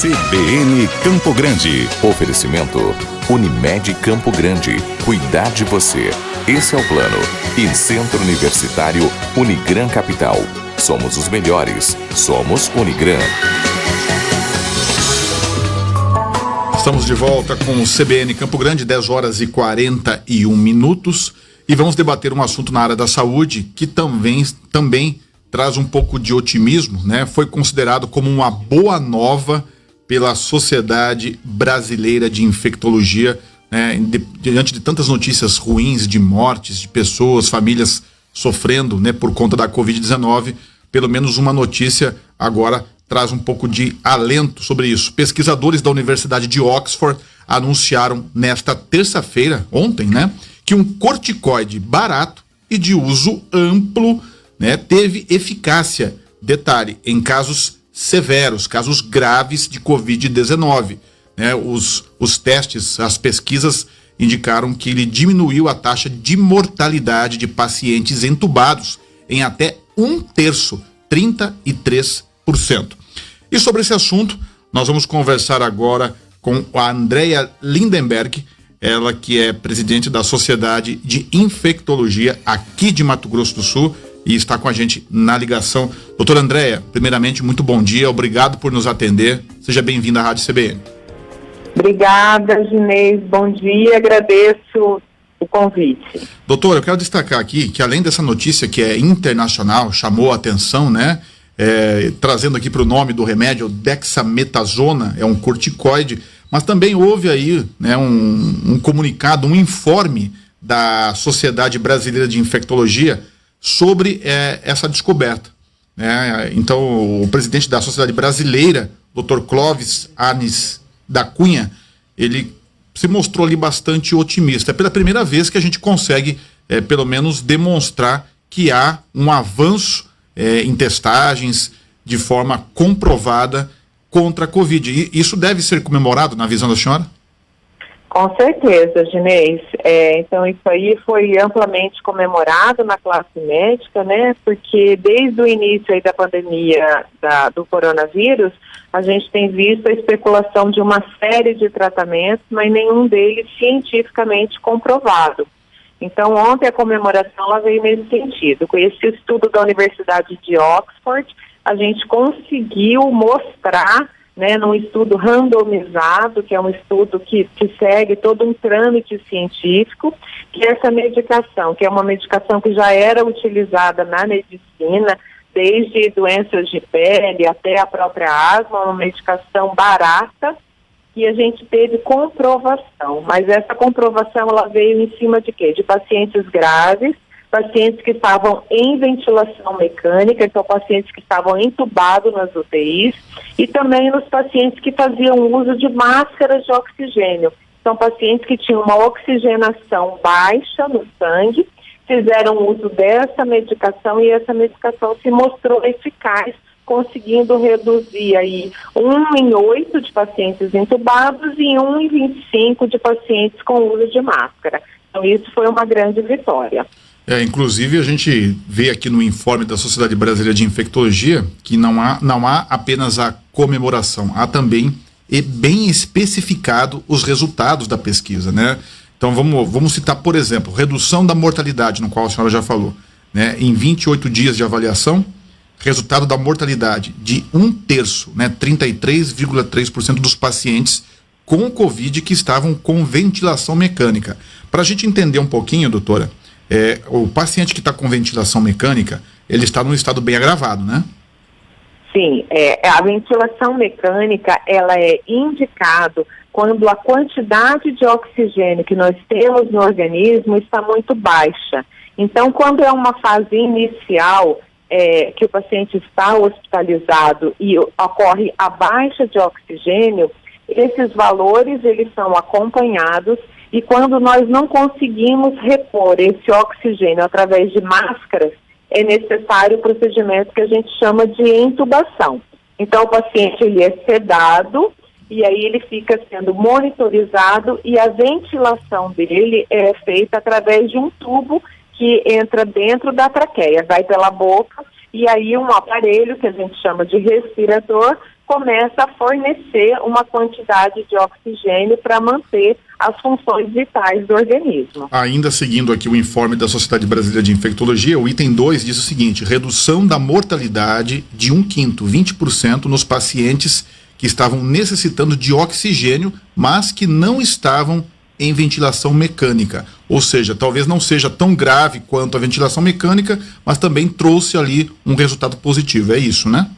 CBN Campo Grande. Oferecimento Unimed Campo Grande. Cuidar de você. Esse é o plano. E Centro Universitário Unigran Capital. Somos os melhores. Somos Unigran. Estamos de volta com o CBN Campo Grande, 10 horas e 41 minutos. E vamos debater um assunto na área da saúde que também traz um pouco de otimismo, né? Foi considerado como uma boa nova pela Sociedade Brasileira de Infectologia, né? Diante de tantas notícias ruins de mortes, de pessoas, famílias sofrendo, né, por conta da Covid-19, pelo menos uma notícia agora traz um pouco de alento sobre isso. Pesquisadores da Universidade de Oxford anunciaram nesta terça-feira, ontem, né, que um corticoide barato e de uso amplo, né, teve eficácia, detalhe, em casos severos, casos graves de Covid-19. Né, os testes, as pesquisas indicaram que ele diminuiu a taxa de mortalidade de pacientes entubados em até 1/3, 33%. E sobre esse assunto, nós vamos conversar agora com a Andrea Lindenberg, ela que é presidente da Sociedade de Infectologia aqui de Mato Grosso do Sul e está com a gente na ligação. Doutora Andrea, primeiramente, muito bom dia, obrigado por nos atender. Seja bem-vinda à Rádio CBN. Obrigada, Ginês, bom dia, agradeço o convite. Doutora, eu quero destacar aqui que além dessa notícia que é internacional, chamou a atenção, né? Trazendo aqui para o nome do remédio, dexametasona, é um corticoide, mas também houve aí, né, um comunicado, um informe da Sociedade Brasileira de Infectologia sobre essa descoberta. Né? Então, o presidente da Sociedade Brasileira, Dr. Clóvis Anis da Cunha, ele se mostrou ali bastante otimista. É pela primeira vez que a gente consegue, pelo menos, demonstrar que há um avanço em testagens de forma comprovada contra a Covid. E isso deve ser comemorado na visão da senhora? Com certeza, Ginês. Então isso aí foi amplamente comemorado na classe médica, né? Porque desde o início aí da pandemia do coronavírus, a gente tem visto a especulação de uma série de tratamentos, mas nenhum deles cientificamente comprovado. Então, ontem a comemoração ela veio nesse sentido. Com esse estudo da Universidade de Oxford, a gente conseguiu mostrar, né, num estudo randomizado, que é um estudo que segue todo um trâmite científico, que essa medicação, que é uma medicação que já era utilizada na medicina, desde doenças de pele até a própria asma, uma medicação barata, e a gente teve comprovação, mas essa comprovação ela veio em cima de quê? De pacientes graves, pacientes que estavam em ventilação mecânica, então pacientes que estavam entubados nas UTIs, e também nos pacientes que faziam uso de máscaras de oxigênio. São pacientes que tinham uma oxigenação baixa no sangue, fizeram uso dessa medicação e essa medicação se mostrou eficaz, conseguindo reduzir aí 1 em 8 de pacientes entubados e 1 em 25 de pacientes com uso de máscara. Então isso foi uma grande vitória. Inclusive a gente vê aqui no informe da Sociedade Brasileira de Infectologia que não há apenas a comemoração, há também bem especificado os resultados da pesquisa, né? Então vamos citar, por exemplo, redução da mortalidade, no qual a senhora já falou, né? Em 28 dias de avaliação, resultado da mortalidade de 1/3, né, 33,3% dos pacientes com Covid que estavam com ventilação mecânica. Para a gente entender um pouquinho, doutora, o paciente que está com ventilação mecânica, ele está num estado bem agravado, né? Sim, a ventilação mecânica, ela é indicado quando a quantidade de oxigênio que nós temos no organismo está muito baixa. Então, quando é uma fase inicial, que o paciente está hospitalizado e ocorre a baixa de oxigênio, esses valores eles são acompanhados e quando nós não conseguimos repor esse oxigênio através de máscaras, é necessário o procedimento que a gente chama de intubação. Então o paciente ele é sedado e aí ele fica sendo monitorizado e a ventilação dele é feita através de um tubo que entra dentro da traqueia, vai pela boca, e aí um aparelho que a gente chama de respirador começa a fornecer uma quantidade de oxigênio para manter as funções vitais do organismo. Ainda seguindo aqui o informe da Sociedade Brasileira de Infectologia, o item 2 diz o seguinte: redução da mortalidade de 1/5, 20% nos pacientes que estavam necessitando de oxigênio, mas que não estavam em ventilação mecânica. Ou seja, talvez não seja tão grave quanto a ventilação mecânica, mas também trouxe ali um resultado positivo. É isso, né?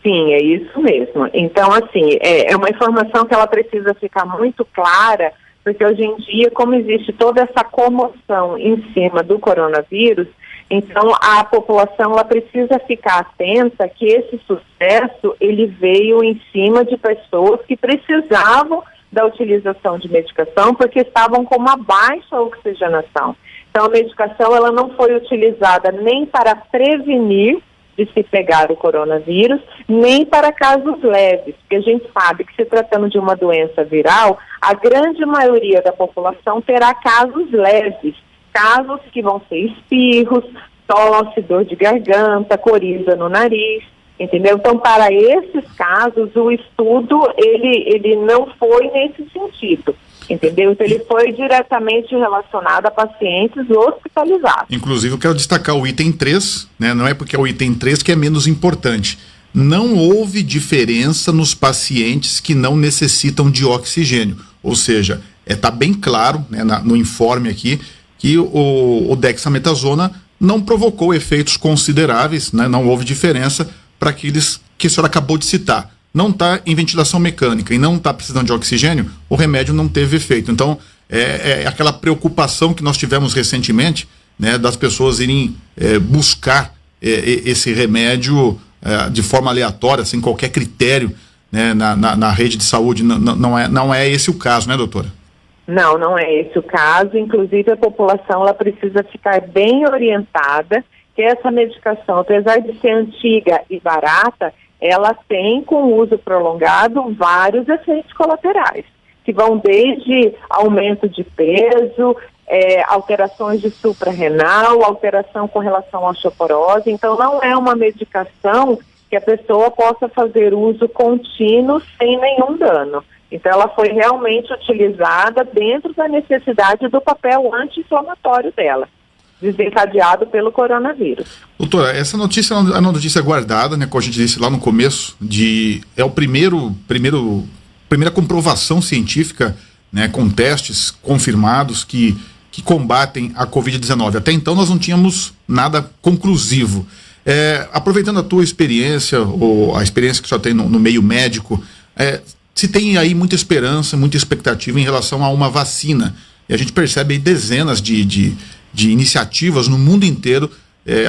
Sim, é isso mesmo. Então, assim, é uma informação que ela precisa ficar muito clara, porque hoje em dia, como existe toda essa comoção em cima do coronavírus, então a população ela precisa ficar atenta que esse sucesso ele veio em cima de pessoas que precisavam da utilização de medicação porque estavam com uma baixa oxigenação. Então a medicação ela não foi utilizada nem para prevenir de se pegar o coronavírus, nem para casos leves, porque a gente sabe que se tratando de uma doença viral, a grande maioria da população terá casos leves, casos que vão ser espirros, tosse, dor de garganta, coriza no nariz, entendeu? Então, para esses casos, o estudo, ele não foi nesse sentido, entendeu? Então, ele foi diretamente relacionado a pacientes hospitalizados. Inclusive, eu quero destacar o item 3, né? Não é porque é o item 3 que é menos importante. Não houve diferença nos pacientes que não necessitam de oxigênio. Ou seja, está bem claro, né, no informe aqui, que o dexametasona não provocou efeitos consideráveis, né? Não houve diferença para aqueles que a senhora acabou de citar. Não está em ventilação mecânica e não está precisando de oxigênio, o remédio não teve efeito. Então, é aquela preocupação que nós tivemos recentemente, né, das pessoas irem buscar esse remédio de forma aleatória, sem qualquer critério, né, na rede de saúde. Não é esse o caso, né, doutora? Não, não é esse o caso. Inclusive, a população ela precisa ficar bem orientada que essa medicação, apesar de ser antiga e barata, ela tem, com o uso prolongado, vários efeitos colaterais, que vão desde aumento de peso, alterações de suprarrenal, alteração com relação à osteoporose. Então, não é uma medicação que a pessoa possa fazer uso contínuo sem nenhum dano. Então, ela foi realmente utilizada dentro da necessidade do papel anti-inflamatório dela, desencadeado pelo coronavírus. Doutora, essa notícia é uma notícia guardada, né, como a gente disse lá no começo, é o primeira comprovação científica, né, com testes confirmados que combatem a Covid-19. Até então nós não tínhamos nada conclusivo. Aproveitando a tua experiência, ou a experiência que você tem no meio médico, se tem aí muita esperança, muita expectativa em relação a uma vacina. E a gente percebe aí dezenas de iniciativas no mundo inteiro,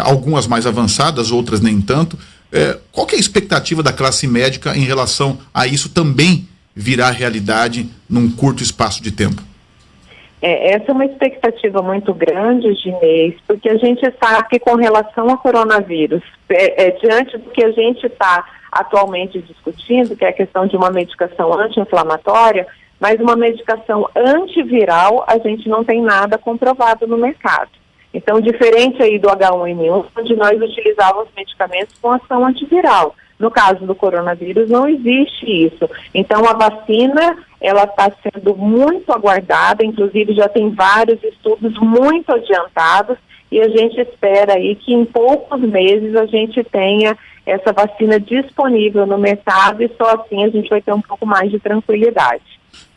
algumas mais avançadas, outras nem tanto. Qual que é a expectativa da classe médica em relação a isso também virar realidade num curto espaço de tempo? Essa é uma expectativa muito grande, Ginês, porque a gente sabe que com relação ao coronavírus, diante do que a gente está atualmente discutindo, que é a questão de uma medicação anti-inflamatória, mas uma medicação antiviral, a gente não tem nada comprovado no mercado. Então, diferente aí do H1N1, onde nós utilizávamos medicamentos com ação antiviral. No caso do coronavírus, não existe isso. Então, a vacina, ela está sendo muito aguardada, inclusive já tem vários estudos muito adiantados, e a gente espera aí que em poucos meses a gente tenha essa vacina disponível no mercado, e só assim a gente vai ter um pouco mais de tranquilidade.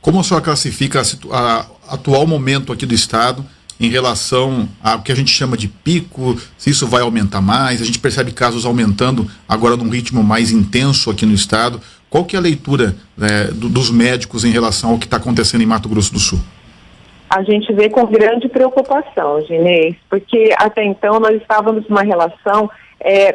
Como a senhora classifica a atual momento aqui do Estado em relação ao que a gente chama de pico, se isso vai aumentar mais? A gente percebe casos aumentando agora num ritmo mais intenso aqui no Estado. Qual que é a leitura dos médicos em relação ao que está acontecendo em Mato Grosso do Sul? A gente vê com grande preocupação, Ginês, porque até então nós estávamos numa relação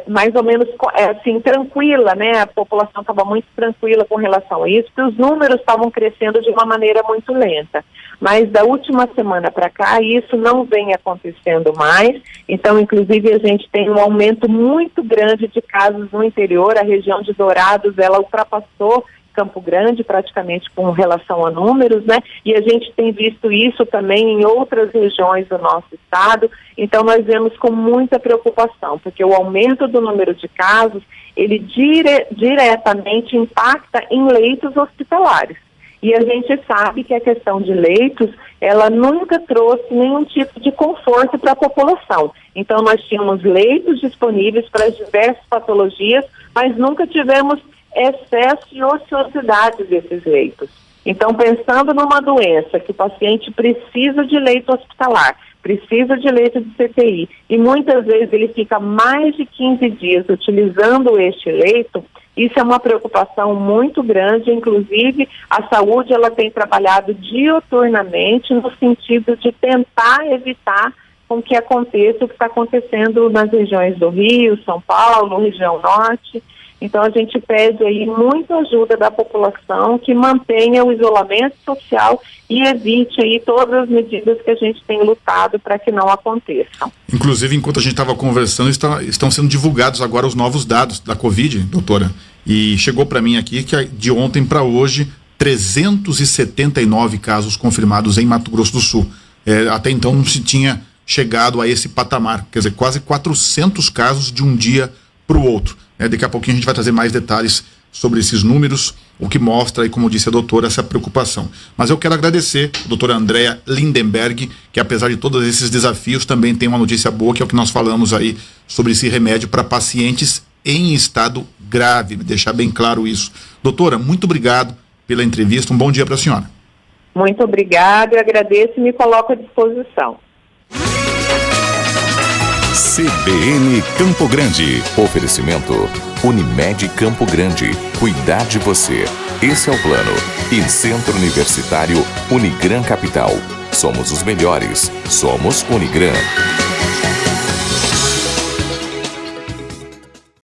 mais ou menos assim, tranquila, né? A população estava muito tranquila com relação a isso, porque os números estavam crescendo de uma maneira muito lenta. Mas da última semana para cá, isso não vem acontecendo mais. Então, inclusive, a gente tem um aumento muito grande de casos no interior. A região de Dourados, ela ultrapassou Campo Grande, praticamente com relação a números, né? E a gente tem visto isso também em outras regiões do nosso estado. Então, nós vemos com muita preocupação, porque o aumento do número de casos, ele diretamente impacta em leitos hospitalares. E a gente sabe que a questão de leitos, ela nunca trouxe nenhum tipo de conforto para a população. Então, nós tínhamos leitos disponíveis para as diversas patologias, mas nunca tivemos excesso e ociosidade desses leitos. Então, pensando numa doença que o paciente precisa de leito hospitalar, precisa de leito de CTI, e muitas vezes ele fica mais de 15 dias utilizando este leito, isso é uma preocupação muito grande. Inclusive, a saúde ela tem trabalhado diuturnamente no sentido de tentar evitar com que aconteça o que está acontecendo nas regiões do Rio, São Paulo, região norte. Então, a gente pede aí muita ajuda da população que mantenha o isolamento social e evite aí todas as medidas que a gente tem lutado para que não aconteçam. Inclusive, enquanto a gente estava conversando, estão sendo divulgados agora os novos dados da Covid, doutora. E chegou para mim aqui que de ontem para hoje, 379 casos confirmados em Mato Grosso do Sul. Até então não se tinha chegado a esse patamar, quer dizer, quase 400 casos de um dia para o outro. Daqui a pouquinho a gente vai trazer mais detalhes sobre esses números, o que mostra, e como disse a doutora, essa preocupação. Mas eu quero agradecer a doutora Andréa Lindenberg, que apesar de todos esses desafios, também tem uma notícia boa, que é o que nós falamos aí sobre esse remédio para pacientes em estado grave, deixar bem claro isso. Doutora, muito obrigado pela entrevista, um bom dia para a senhora. Muito obrigada, eu agradeço e me coloco à disposição. CBN Campo Grande. Oferecimento Unimed Campo Grande. Cuidar de você. Esse é o plano. E Centro Universitário Unigran Capital. Somos os melhores. Somos Unigran.